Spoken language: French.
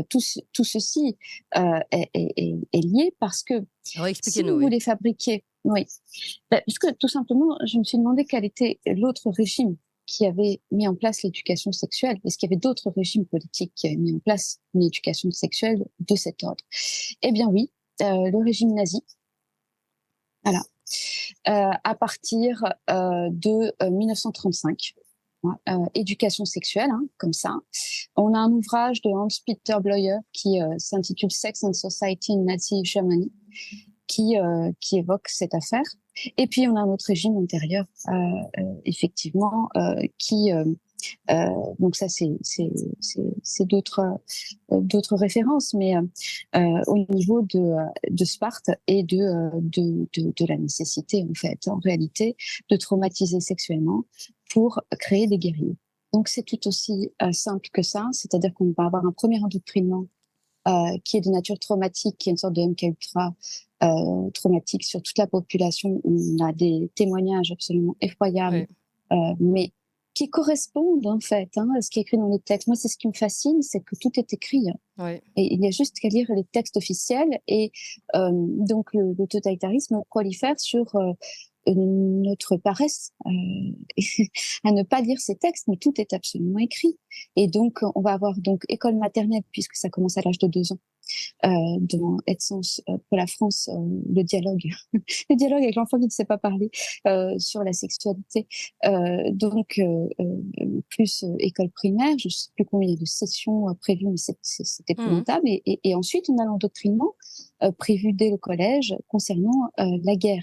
tout ceci est lié parce que Alors si expliquez-nous, vous oui. voulez fabriquer, oui, puisque tout simplement, je me suis demandé quel était l'autre régime qui avait mis en place l'éducation sexuelle. Est-ce qu'il y avait d'autres régimes politiques qui avaient mis en place une éducation sexuelle de cet ordre? Eh bien oui, le régime nazi, voilà, à partir de 1935. Éducation sexuelle, hein, comme ça. On a un ouvrage de Hans-Peter Bleuler qui s'intitule Sex and Society in Nazi Germany, qui évoque cette affaire. Et puis on a un autre régime antérieur, effectivement, donc ça c'est d'autres références, mais au niveau de Sparte et de la nécessité en fait, en réalité, de traumatiser sexuellement pour créer des guerriers. Donc c'est tout aussi simple que ça, c'est-à-dire qu'on va avoir un premier endoctrinement qui est de nature traumatique, qui est une sorte de MK Ultra traumatique sur toute la population. On a des témoignages absolument effroyables, Oui. mais qui correspondent en fait à ce qui est écrit dans les textes. Moi, c'est ce qui me fascine, c'est que tout est écrit. Oui. Et il y a juste qu'à lire les textes officiels. Et donc, le totalitarisme prolifère sur notre paresse à ne pas lire ces textes, mais tout est absolument écrit. Et donc, on va avoir donc école maternelle, puisque ça commence à l'âge de 2 ans, dans Aide-Sens pour la France, le dialogue, le dialogue avec l'enfant qui ne sait pas parler sur la sexualité. Donc, plus école primaire, je ne sais plus combien il y a de sessions prévues, mais c'est Mmh. épouvantable. Et ensuite, on a l'endoctrinement prévu dès le collège concernant la guerre.